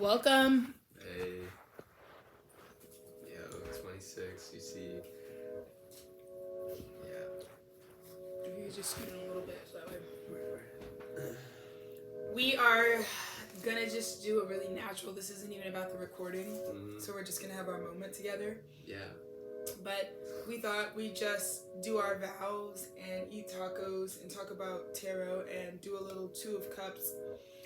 Welcome. Hey. Yo, 26, you see. Yeah. You just scoot in a little bit so that way. We are gonna just do it really natural. This isn't even about the recording, so we're just gonna have our moment together. Yeah. But we thought we'd just do our vows and eat tacos and talk about tarot and do a little Two of Cups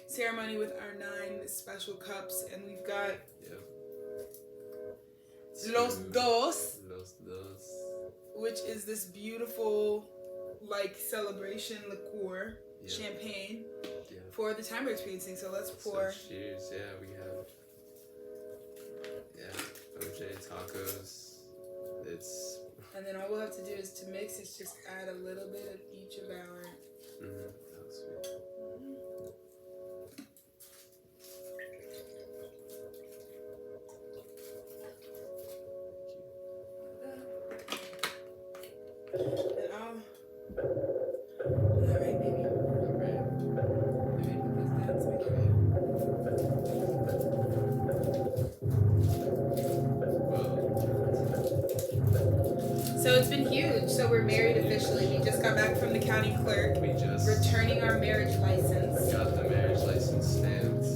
ceremony with our 9 special cups, and we've got Los Dos, which is this beautiful like celebration liqueur, champagne for the time we're experiencing. So let's pour. So cheers. Yeah, we have OJ tacos. And then all we'll have to do is to mix is just add a little bit of each of our. That was sweet. And I'll. All right, baby. All right. Let me put this down so we can. So it's been huge. So we're married officially. We just got back from the county clerk. We just returning our marriage license. got the marriage license stamped.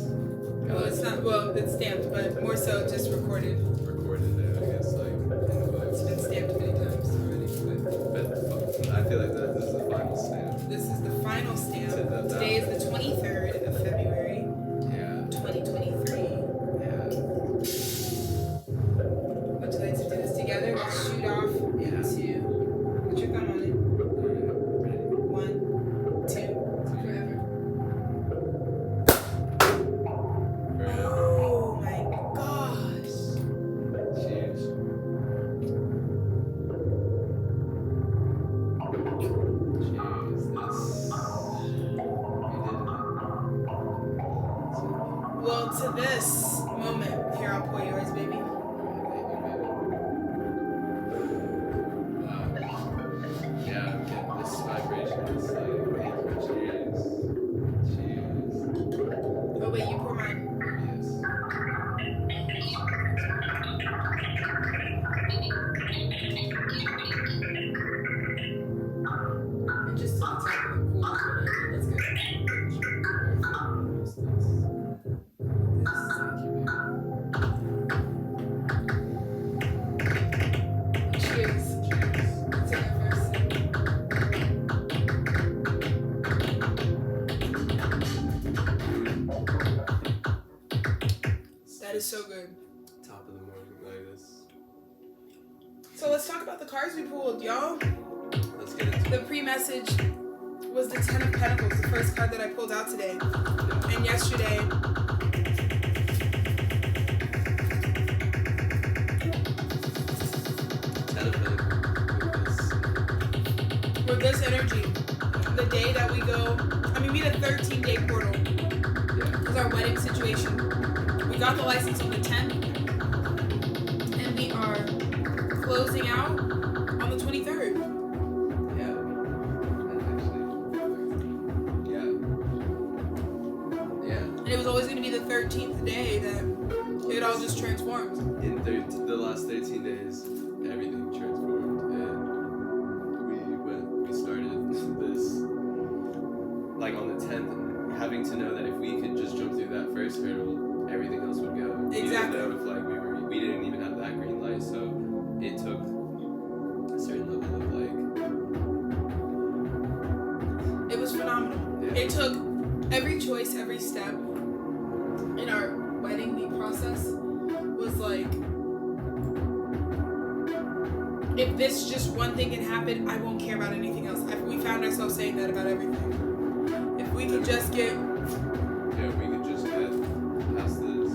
Well, it's not. Well, it's stamped, but more so just recorded. Recorded there, I guess, like in the books. It's been stamped many times already. But I feel like this is the final stamp. This is the final stamp. Today is the 23rd of February. Yeah. 2023. Yeah. Would you like to do this together? Let's shoot off into. Put your thumb on it. Ready? 1, 2, forever. Oh my gosh. Cheers. Well, to this moment, here I'll pour yours, baby. Yeah, I'm getting this vibration. It's like, cheers. Cheers. Oh wait, you pour mine. Yes. And just to the top of the cool one. That's good. Cheers. Let's take that first. That is so good. Top of the morning like this. So let's talk about the cards we pulled, y'all. Let's get into The pre-message was the 10 of Pentacles, the first card that I pulled out today. And yesterday, with this energy, the day that we go, we had a 13-day portal. Because our wedding situation, we got the license on the 10th, and we are closing out on the 23rd. And it was always going to be the 13th day that it all just transformed. In the last 13 days, everything transformed, and we started this like on the 10th, and having to know that if we could just jump through that first hurdle, everything else would go. Exactly. Even though if we didn't even have that green light, so it took a certain level of It was phenomenal. Yeah. It took every choice, every step in our wedding, the process was like, if this just one thing can happen, I won't care about anything else. We found ourselves saying that about everything. If we could just get we could just get past this.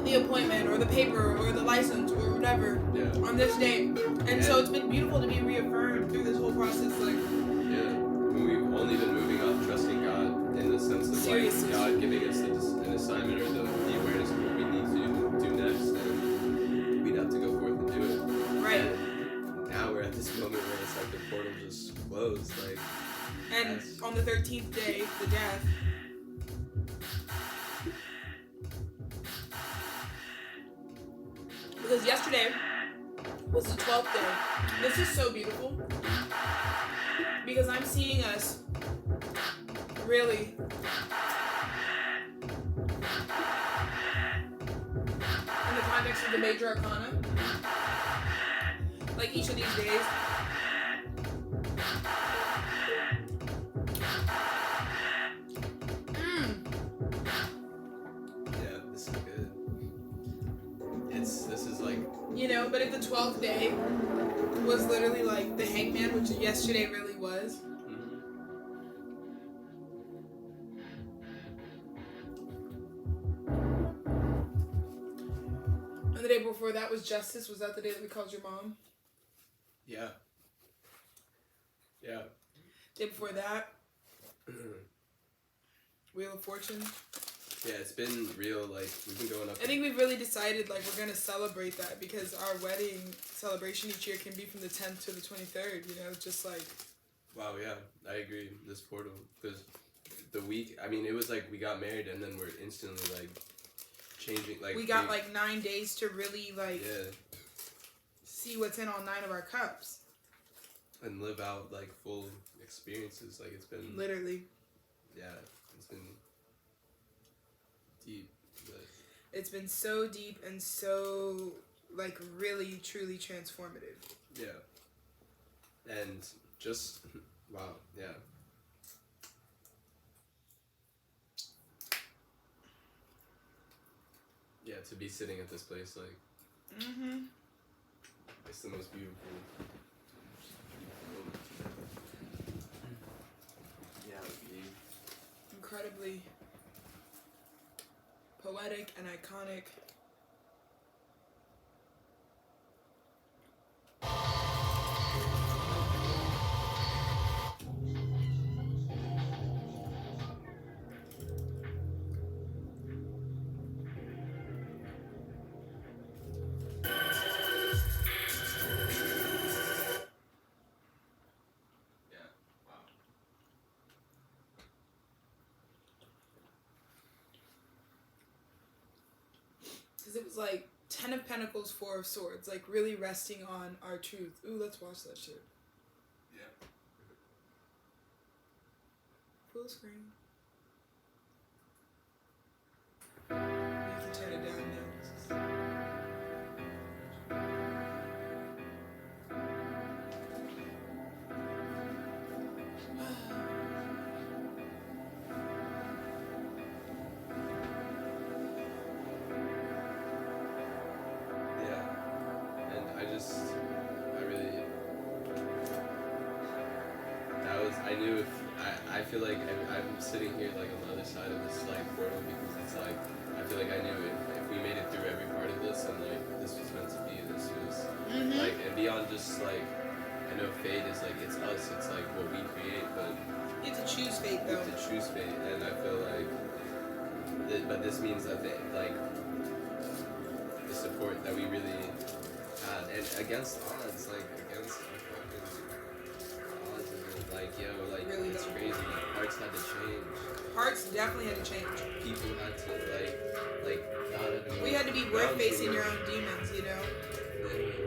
the appointment or the paper or the license or whatever on this date. And so it's been beautiful to be reaffirmed through this whole process. Like, we've only been moving up, trusting God in the sense of seriously, like God giving us an assignment or the awareness of what we need to do next, and we'd have to go forth and do it. Right. And now we're at this moment where it's like the portal just closed, like. And on the 13th day, the death, Because yesterday was the 12th day. This is so beautiful. Because I'm seeing us really in the context of the major arcana. Like each of these days. Yeah, this is good. This is like, You know, but if the 12th day was literally like the hangman, which yesterday really was. And the day before that was justice. Was that the day that we called your mom? yeah. Yeah. Day before that, Wheel of Fortune. Yeah, it's been real, like, we've been going up. I think we've really decided, like, we're going to celebrate that because our wedding celebration each year can be from the 10th to the 23rd, you know, just like... Wow, yeah, I agree, this portal, because the week, I mean, it was like we got married and then we're instantly, like, changing, like... We got, like, 9 days to really, like, yeah. see what's in all 9 of our cups. And live out, like, full experiences, like, it's been... Literally. Yeah, it's been... deep, but... It's been so deep and so, like, really, truly transformative. Yeah. And just, wow, yeah. Yeah, to be sitting at this place, like, it's the most beautiful. Yeah, it would be Incredibly poetic and iconic. Because it was like 10 of Pentacles, 4 of Swords, like really resting on our truth. Ooh, let's watch that shit. Yeah. Full screen. You can turn it down now. I knew if I feel like I'm sitting here like on the other side of this like portal because it's like I feel like I knew if we made it through every part of this and like this was meant to be, this was like, and beyond just like I know fate is like it's us, it's like what we create, but you have to choose fate though. You have to choose fate, and I feel like but this means that they, like the support that we really had and against odds, like against like, yo, like, really it's crazy. Hearts had to change. Hearts definitely had to change. People had to, like, God had to... We had to be worth facing your own demons, you know? It really was.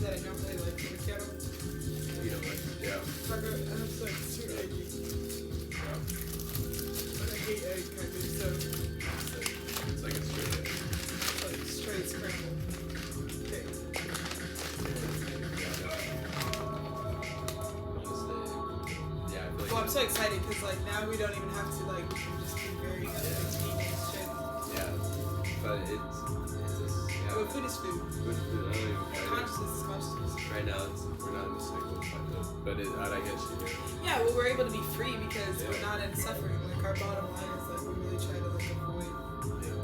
that I don't really like from the kettle. You know, like, yeah. Like, I'm just like, it's too eggy. Yeah. But I hate egg kind of, so. It's like a straight egg. It's like straight scrambled. Okay. Yeah, I feel like Well, I'm so excited because, like, now we don't even have to, like, we can just be very, convenient shit. yeah, but it's just, yeah. Well, food is food. Food, I don't even Consciousness is consciousness. Right now, we're not in a cycle of fight, but I guess you do. Yeah, well, we're able to be free because we're not in suffering. Like, our bottom line is, like, we really try to, like, avoid. Yeah.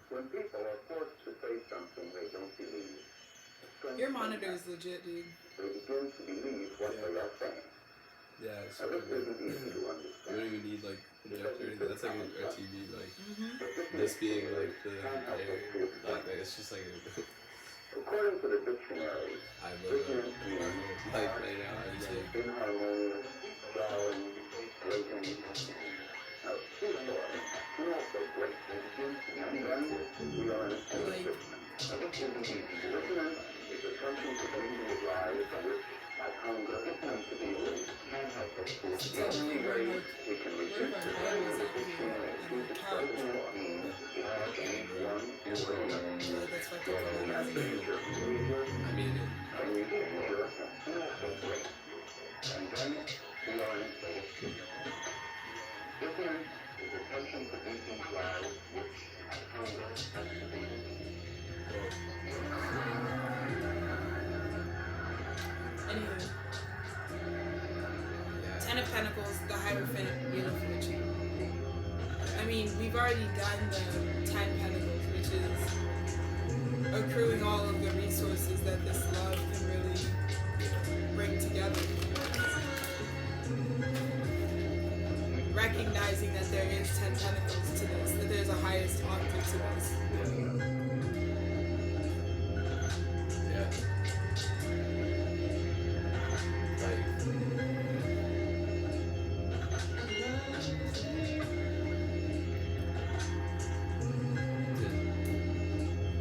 When people are forced to say something they don't believe, Your monitor is legit, dude. they begin to believe what they are saying. Yeah, it's Now, super this good. isn't easy to You understand. don't even need like projector or anything. That's like a TV. Like Mm-hmm. this being like the like it's just like According to the dictionary, I love it. Like right now, I'm like inharmonious, jarring, grating. Now, true story, we also break. And then we are in a state of judgment. Now, this isn't easy. Listeners, is attempting to bring you lives on which, like hunger, it tends to be released. The only way we can resist the pain of addiction and choose its ultimate means is to change one into another. That's fucking And that amazing. danger reaches, I mean and we danger and also break. And then we are in a state of judgment. Ignorance is attention to beating clouds which, like hunger, tends to be released. Anywho, yeah. Ten of Pentacles, the Hierophant, Wheel of Fortune. I mean, we've already done the 10 Pentacles, which is accruing all of the resources that this love can really bring together. Recognizing that there is 10 Pentacles to this, that there's a highest octave to this. Yeah.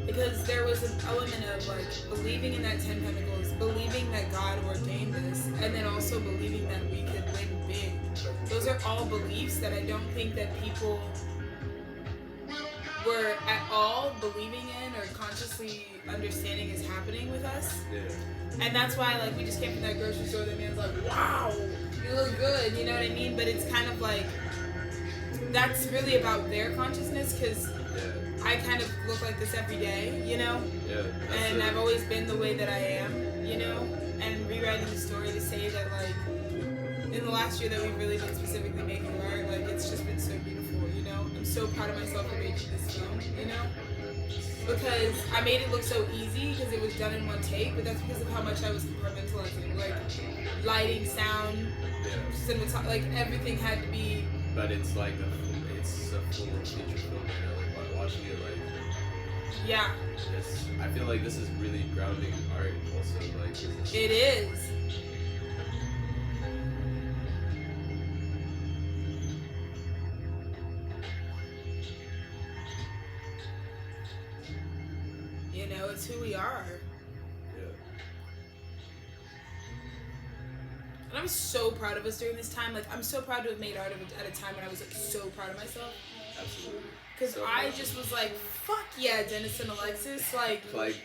Because there was an element of like believing in that 10 Pentacles, believing that God ordained this, and then also believing that we could win big. Those are all beliefs that I don't think that people were at all believing in or consciously understanding is happening with us. Yeah. And that's why, like, we just came from that grocery store. That man's like, wow, you look good, you know what I mean? But it's kind of like, that's really about their consciousness, because I kind of look like this every day, you know? Yeah. And I've always been the way that I am, you know? And rewriting the story to say that, like, in the last year that we've really been specifically making art, like, it's just been so beautiful, you know? I'm so proud of myself for making this film, you know? Because I made it look so easy because it was done in one take, but that's because of how much I was compartmentalizing. Like, lighting, sound, cinematography, like, everything had to be... But it's like it's a full feature film, you know, like by watching it, like... Yeah. I feel like this is really grounding art also, like... It is. You know, it's who we are. Yeah. And I'm so proud of us during this time. Like, I'm so proud to have made art at a time when I was, like, so proud of myself. Absolutely. Because So I proud. just was like, fuck yeah, Dennis and Alexis. Like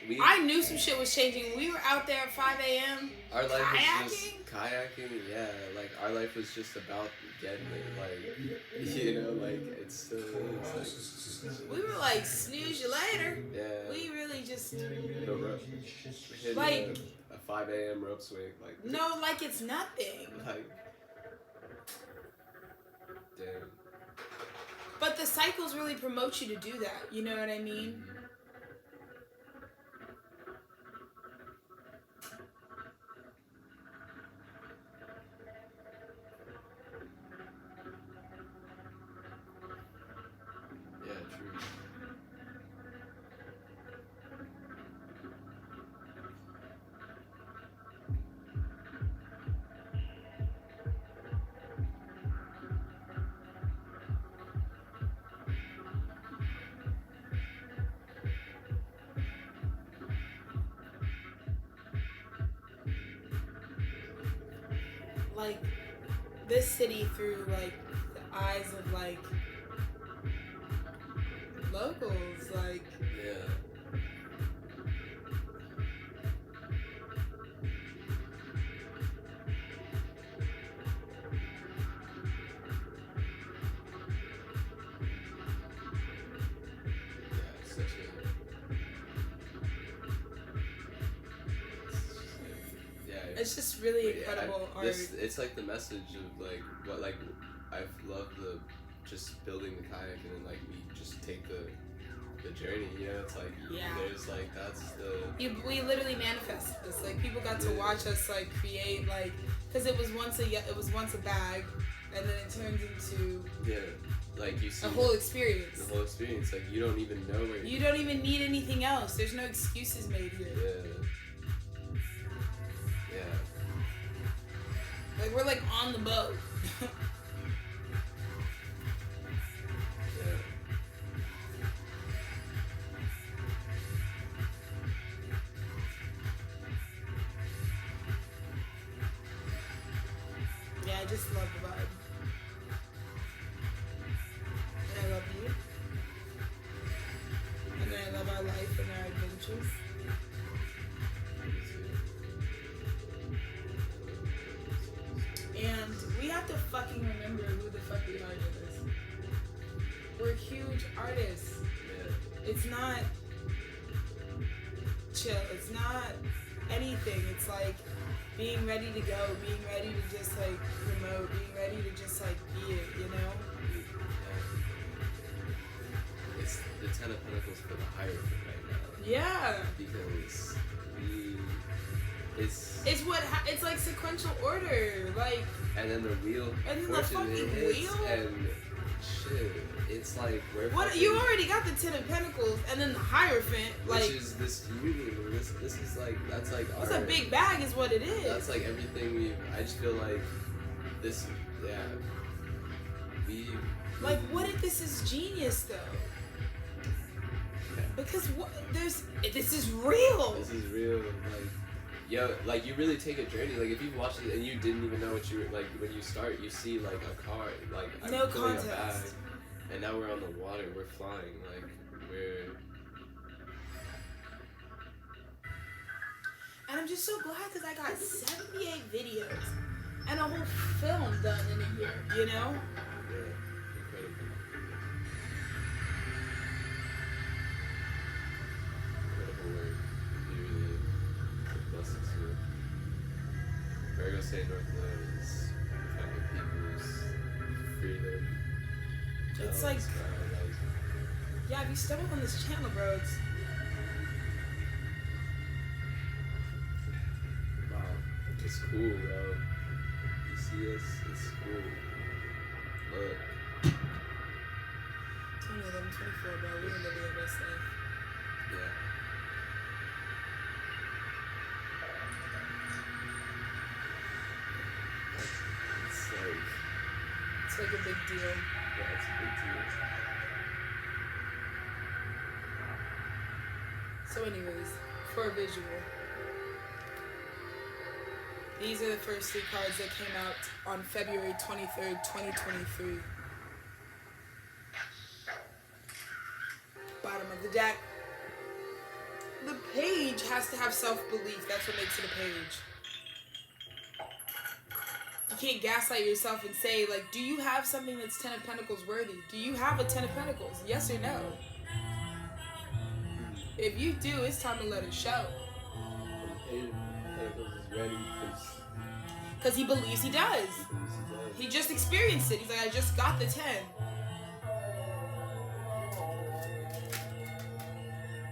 we... I knew some shit was changing. We were out there at 5 a.m. Our life kayaking. was just kayaking, yeah. Like, our life was just about getting it, like, you know, like, it's still is, like... We were like, snooze you later. Yeah. We really just... No rope. Hitting Like... a 5 a.m. rope swing, like... No, like it's nothing. Like... Damn. But the cycles really promote you to do that. You know what I mean? Yeah, true. like this city through like the eyes of like locals, like Yeah. it's just really incredible art. It's like the message of like what like I've loved the just building the kayak and then like we just take the journey, you know. It's like there's like that's the we literally manifested this. Like people got to watch us like create like because it was once a bag and then it turns into like you see a whole experience. The whole experience, like you don't even know where you don't even need anything else. There's no excuses made here. Like we're like on the boat. Yeah, I just love the vibe. And I love you. And then I love our life and our adventures. And we have to fucking remember who the fuck we are to this. We're huge artists. It's not chill. It's not anything. It's like being ready to go, being ready to just like promote, being ready to just like be it, you know? It's the Ten of Pentacles for the Hierophant right now. Yeah. Because it's like sequential order, like. And then the wheel. And then the fucking wheel. And shit, it's like we're. What you already got the Ten of Pentacles, and then the Hierophant, like. Which is this union. This is like that's like. It's a big bag, is what it is. That's like everything we. I just feel like this. Yeah. Like, what if this is genius though? Because this is real. This is real. Like, yo, like you really take a journey. Like if you watched it and you didn't even know what you were like when you start, you see like a car, like no I'm filling context. a bag, and now we're on the water. We're flying. Like we're. And I'm just so glad because I got 78 videos and a whole film done in a year. You know. Say North Node is having people's freedom. It's like, yeah, if you stumble on this channel, bro, it's. Wow, it's cool, bro. You see us? It's cool. Look. 2011, 24, bro. We're in the day of best life. Yeah. It's like a big deal. Yeah, it's a big deal. So anyways, for a visual, these are the first 3 cards that came out on February 23rd, 2023. Bottom of the deck. The page has to have self-belief. That's what makes it a page. You can't gaslight yourself and say, like, do you have something that's Ten of Pentacles worthy? Do you have a Ten of Pentacles? Yes or no? If you do, it's time to let it show. Because he believes he does. He just experienced it. He's like, I just got the 10.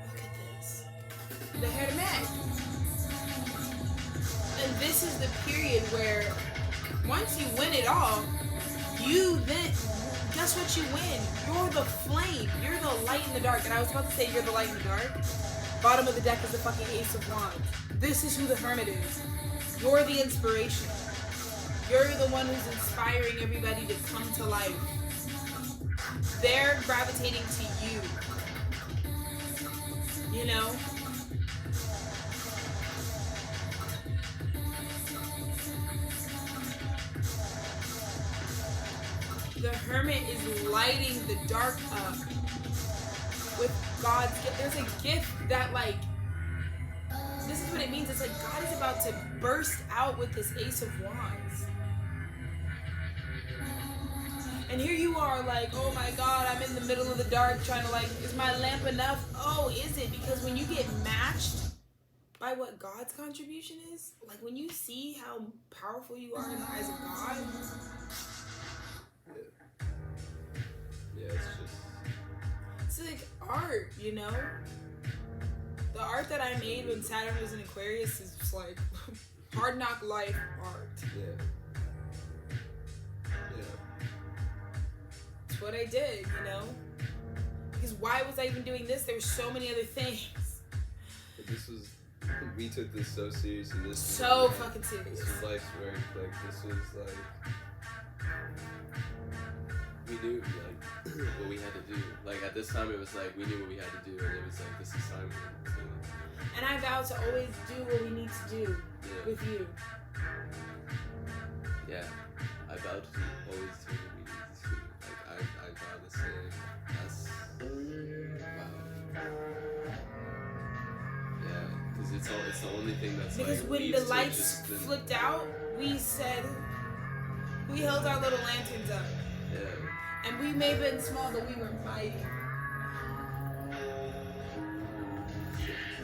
Look at this. The hair to match. And this is the period where once you win it all, you then, guess what you win? You're the flame. You're the light in the dark. And I was about to say you're the light in the dark. Bottom of the deck is the fucking Ace of Wands. This is who the Hermit is. You're the inspiration. You're the one who's inspiring everybody to come to life. They're gravitating to you. You know? The hermit is lighting the dark up with God's gift. There's a gift that, like, this is what it means. It's like God is about to burst out with this Ace of Wands. And here you are like, oh my God, I'm in the middle of the dark trying to, like, is my lamp enough? Oh, is it? Because when you get matched by what God's contribution is, like when you see how powerful you are in the eyes of God. Yeah, it's just... It's like art, you know? The art that I made when Saturn was in Aquarius is just like hard knock life art. Yeah. It's what I did, you know? Because why was I even doing this? There were so many other things. But this was... We took this so seriously. This So was, fucking serious. This was life's work. Like, this was like... We knew, like, what we had to do. Like, at this time, it was like, we knew what we had to do, and it was like, this assignment. And I vow to always do what we need to do with you. Yeah. I vowed to always do what we need to do. Like, I vow to say, that's... Wow. Yeah, because it's the only thing that's because like... when the lights flipped out, we said... We held our little lanterns up. Yeah. And we may have been small, but we were mighty.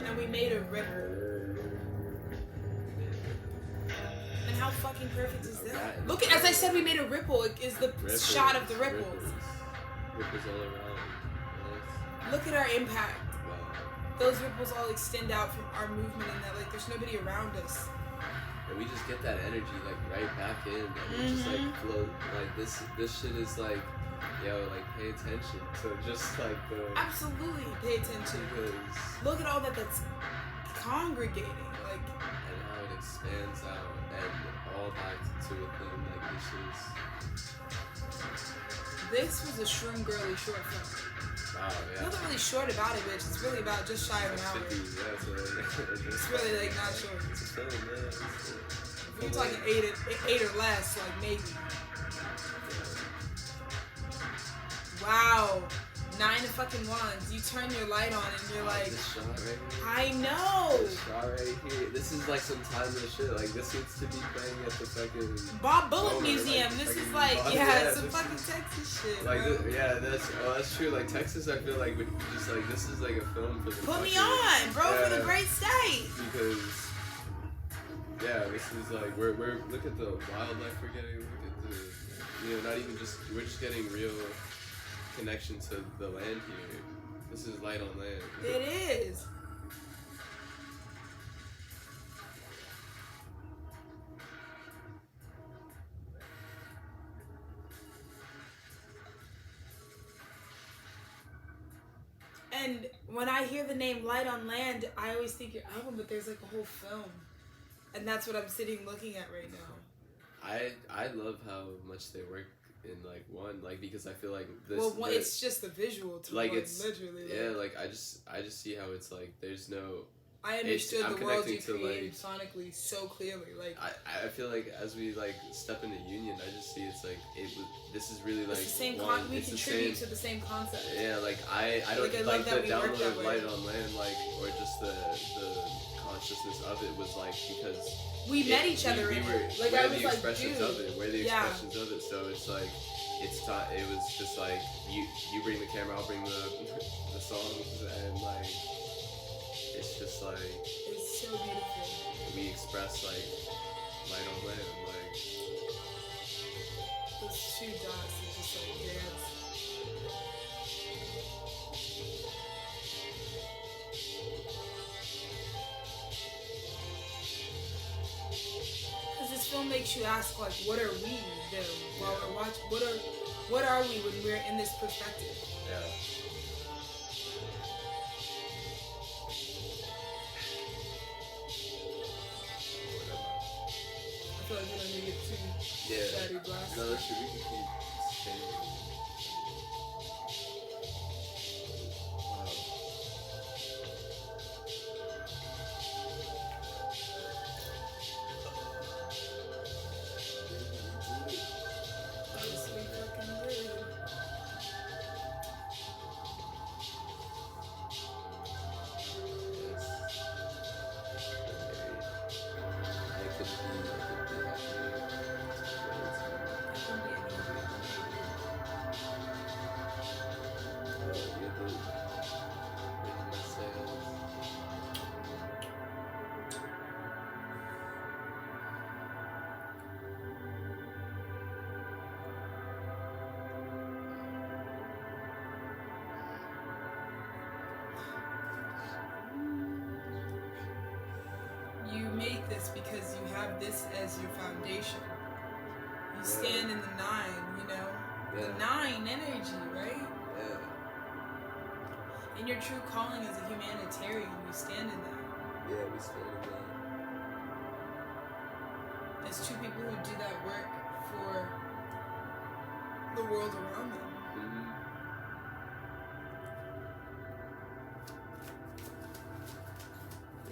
And we made a ripple. And how fucking perfect is that? Look, as I said, we made a ripple. It is the shot of the ripples. Ripples all around. Look at our impact. Wow. Those ripples all extend out from our movement, and that, like, there's nobody around us. And we just get that energy like right back in, and we just like float. Like this shit is like, yo, like pay attention to just like the. Absolutely, pay attention. Because look at all that's congregating, like. And how it expands out and all back to a thing like this is. This was a shroom girly short film. Wow, yeah. Nothing really short about it, bitch. It's really about just shy of an hour. 50, yeah, it's really like not short. It's a film, yeah. If you're talking eight or less, like maybe. Wow. 9 of fucking wands. You turn your light on and you're like, this shot right here. I know. This shot right here. This is like some timeless shit. Like this needs to be playing at the fucking Bob Bullock Bowman, Museum. like, this is fucking like, Bob, yeah, some fucking Texas shit. Like bro. that's true. Like Texas, I feel like would just like this is like a film for the. Put me on, bro, for the great state. Because this is like we're look at the wildlife we're getting. Look at the not even just we're just getting real connection to the land here. This is light on land. It is. And when I hear the name Light on Land, I always think your album, but there's like a whole film. And that's what I'm sitting looking at right now. I love how much they work in like one, like because I feel like this it's just the visual to like one, it's literally like I just see how it's like there's no I understood the world you to, created like, sonically so clearly. Like I feel like as we like step into union, I just see it's like this is really like it's the same we it's contribute the same, to the same concept. Yeah, like I don't like the that download of way. Light on Land, like or just the consciousness of it was like because we met each other. We were like we're I was the expressions like, of it. We're the expressions of it. So it's like it was just like you bring the camera, I'll bring the songs, and like it's just like it's so beautiful. We express like light on land, like those 2 dots is just like dance. Because this film makes you ask, like, what are we then while we're watching? What are we when we're in this perspective? Yeah. I feel like we don't need to get too shattered glass. No, that's true. We can keep changing. Yes, we fucking did. get this because you have this as your foundation. You stand in the 9, you know? Yeah. The 9 energy, right? Yeah. And your true calling as a humanitarian, you stand in that. Yeah, we stand in that. As two people who do that work for the world around them. Mm-hmm.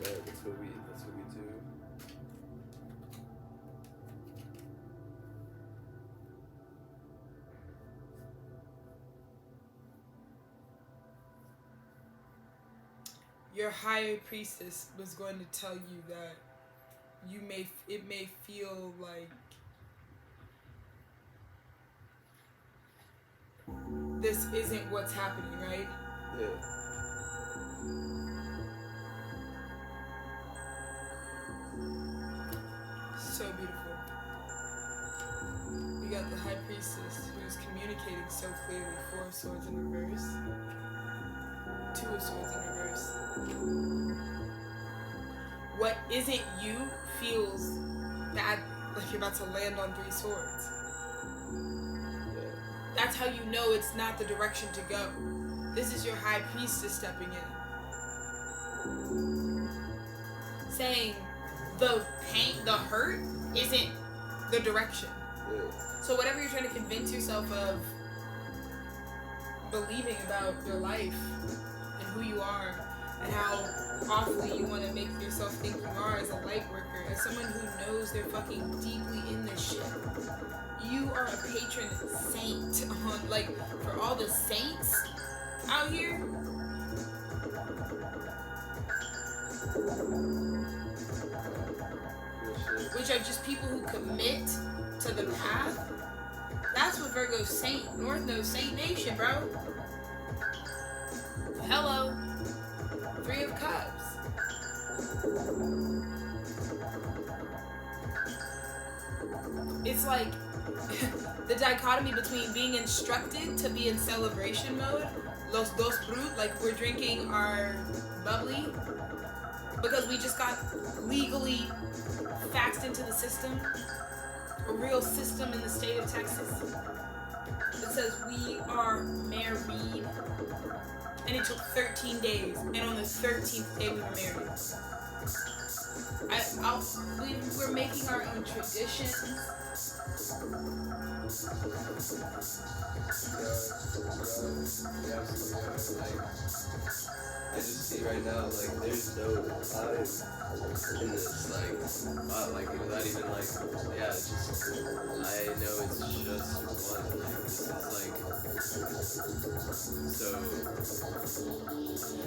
Yeah, that's what we do. Your higher priestess was going to tell you that it may feel like this isn't what's happening, right? Yeah. So beautiful. We got the high priestess who's communicating so clearly. 4 of Swords in reverse. 2 of Swords in reverse. What isn't you feels bad, like you're about to land on 3 swords. That's how you know it's not the direction to go. This is your high priestess stepping in. Saying the pain, the hurt isn't the direction. Yeah. So whatever you're trying to convince yourself of believing about your life and who you are and how awfully you want to make yourself think you are as a light worker, as someone who knows they're fucking deeply in this shit. You are a patron saint on, like, for all the saints out here. Which are just people who commit to the path. That's what Virgo's saint, North Node Saint Nation, bro. Hello. 3 of Cups. It's like the dichotomy between being instructed to be in celebration mode, los dos brut, like we're drinking our bubbly, because we just got legally faxed into the system, a real system in the state of Texas that says we are married. And it took 13 days, and on the 13th day we were married. We're making our own traditions. I just see right now, like, there's no time in this, like, wow, like, without even, like, yeah, it's just, I know it's just one, like, this is, like, so.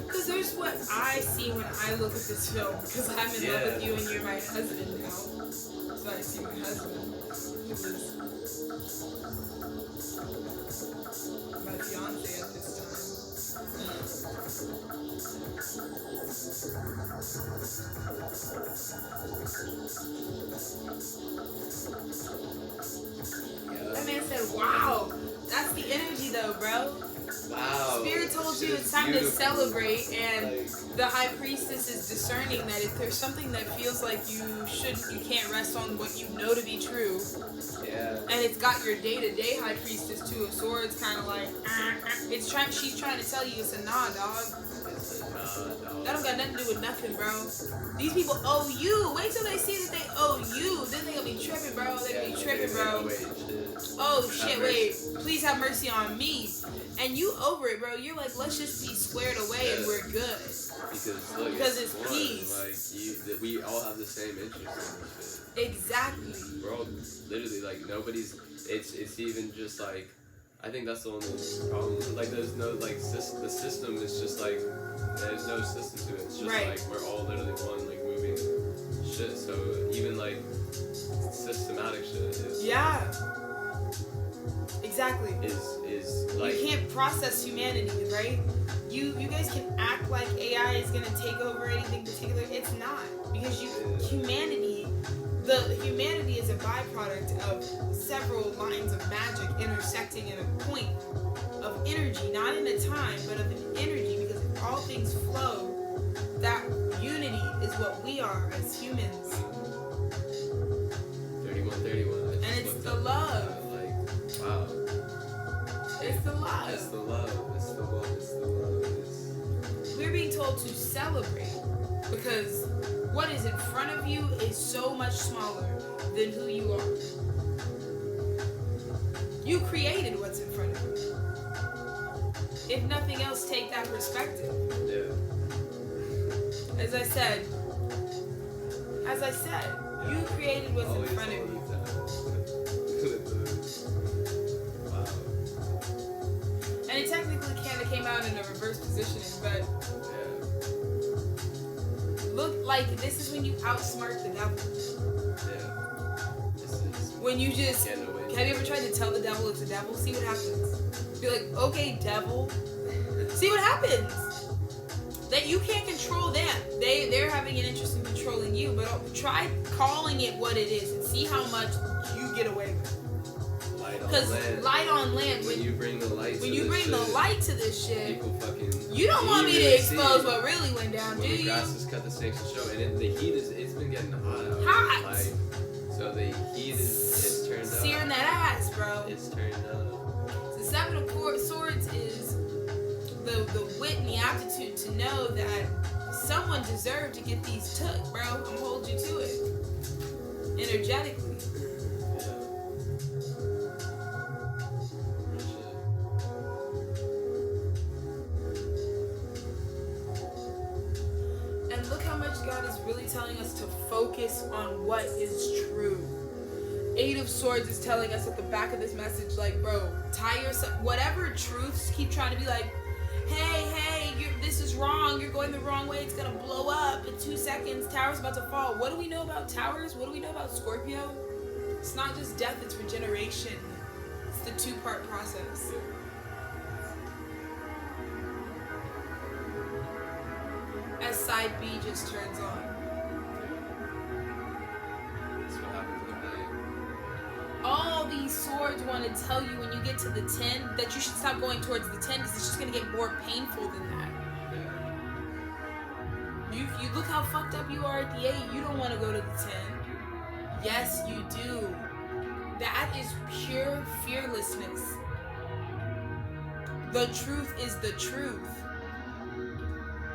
Because there's what I see when I look at this film, because I'm in love with you and you're my husband now. So I see my husband, who was my fiance at this time. That man said, wow, that's the energy though, bro. Wow. Spirit told you it's time to celebrate, and the high priestess is discerning that if there's something that feels like you can't rest on what you know to be true, and it's got your day-to-day high priestess 2 of Swords kind of like, she's trying to tell you it's a nah, dog. That don't got nothing to do with nothing, bro. These people owe you. Wait till they see that they owe you. Then they gonna be tripping, bro. They gonna be tripping, bro. Oh shit, wait. Please have mercy on me. And you over it, bro. You're like, let's just be squared away and we're good. Because it's one, peace. Like, we all have the same interest in this shit. Exactly. We're all literally, like, nobody's, it's even just, like, I think that's the only problem. Like, there's no, like, the system is just, like, there's no system to it. It's just, like, we're all literally one, like, moving shit. So, even, like, systematic shit is... Yeah. Exactly. Is like... You can't process humanity, right? You guys can act like AI is going to take over anything particular. It's not. Because humanity is a byproduct of several lines of magic intersecting in a point of energy, not in a time, but of an energy, because all things flow that unity is what we are as humans. 31. And it's the love. Like, wow. It's the love. It's the love. It's the love. It's the love. We're being told to celebrate because what is in front of you is so much smaller than who you are. You created what's in front of you. If nothing else, take that perspective. Yeah. As I said, you created what's in front of you. Wow. And it technically kind of came out in a reverse positioning, but look, like, this is when you outsmart the devil. Yeah. This is When you just, getting away. have you ever tried to tell the devil it's a devil? See what happens. Be like, okay, devil. See what happens. That you can't control them. They're having an interest in controlling you, but try calling it what it is and see how much you get away with. Because light on land, when you bring the light, when you bring the light to this shit, people fucking. You don't want me to expose what really went down, do when the you? grass is cut, the snakes will show, and the heat it's been getting hot out. Hot. Like, so the heat it's turned up. Searing that ass, bro. It's turned up. The Seven of Swords is the wit and the aptitude to know that someone deserved to get these took, bro. I'm gonna hold you to it. Energetically. And look how much God is really telling us to focus on what is true. Eight of Swords is telling us at the back of this message, like, bro, tie yourself, whatever truths keep trying to be like, hey, this is wrong, you're going the wrong way, it's gonna blow up in 2 seconds, tower's about to fall. What do we know about towers? What do we know about Scorpio? It's not just death, it's regeneration. It's the two-part process. As side B just turns on. That's what happens at night. All these swords want to tell you when you get to the 10 that you should stop going towards the 10 because it's just going to get more painful than that. You look how fucked up you are at the 8. You don't want to go to the 10. Yes, you do. That is pure fearlessness. The truth is the truth.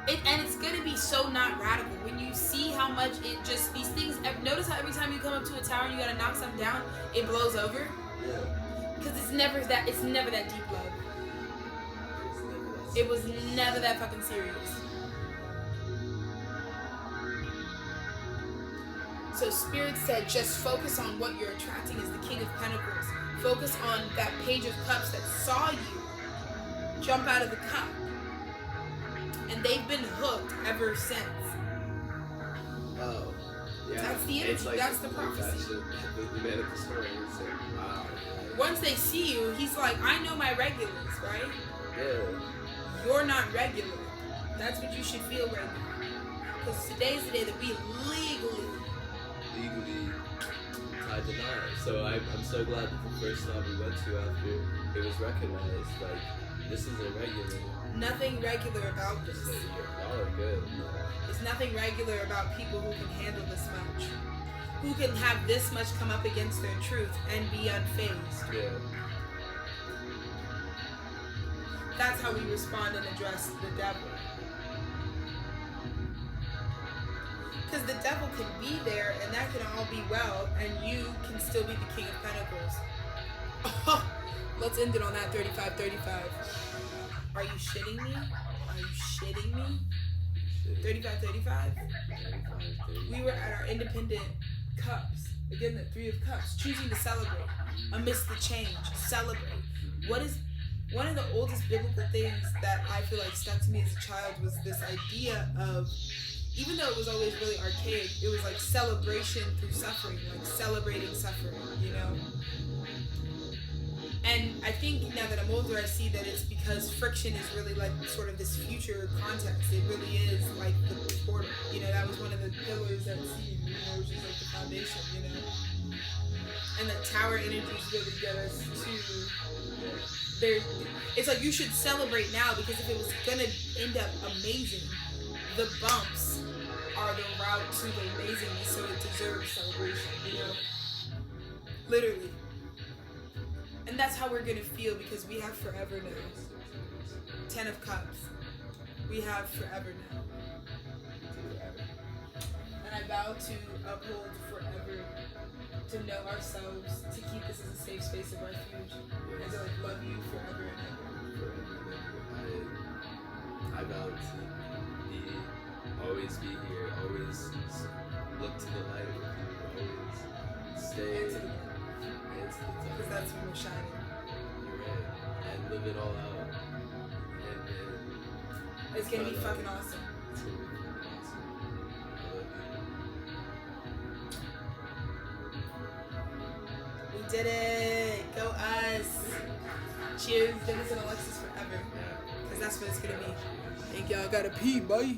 And it's going to be so not radical. When you see how much it just, these things, notice how every time you come up to a tower and you got to knock something down, it blows over? Yeah. Because it's never that deep love. It was never that fucking serious. So Spirit said, just focus on what you're attracting as the King of Pentacles. Focus on that Page of Cups that saw you jump out of the cup. And they've been hooked ever since. Oh. Yeah. That's the energy. Like, that's the prophecy. The man of the story. It's like, wow. Once they see you, he's like, I know my regulars, right? Yeah. You're not regular. That's what you should feel right now. Because today's the day that we legally tied to knot. So I'm so glad that the first stop we went to after it was recognized, like, this isn't regular. Nothing regular about this. Y'all are good. There's nothing regular about people who can handle this much. Who can have this much come up against their truth and be unfazed. Yeah. That's how we respond and address the devil. Because the devil can be there and that can all be well and you can still be the King of Pentacles. Oh, let's end it on that 35-35. Are you shitting me? Are you shitting me? 35-35? We were at our independent cups. Again, the 3 of Cups. Choosing to celebrate amidst the change. Celebrate. What is one of the oldest biblical things that I feel like stuck to me as a child was this idea of, even though it was always really archaic, it was like celebration through suffering, like celebrating suffering, you know? And I think now that I'm older, I see that it's because friction is really like sort of this future context. It really is like the portal. You know, that was one of the pillars that seed, you know, which is like the foundation, you know. And the tower energies really get us to, it's like you should celebrate now because if it was gonna end up amazing, the bumps are the route to the amazingness, so it deserves celebration, you know? Literally. And that's how we're gonna feel because we have forever now. 10 of Cups. We have forever now. And I vow to uphold forever, to know ourselves, to keep this as a safe space of refuge, and to like love you forever and ever. I vow to always be here, always look to the light with you, always stay And to the moon. Because that's when we're shining. You're right. And live it all out. And It's gonna be fucking awesome. it's gonna be fucking awesome. I love you. We did it! Go us! Cheers, Dennis and Alexis forever. Yeah. Because that's what it's gonna be. Thank y'all. Gotta pee, bye.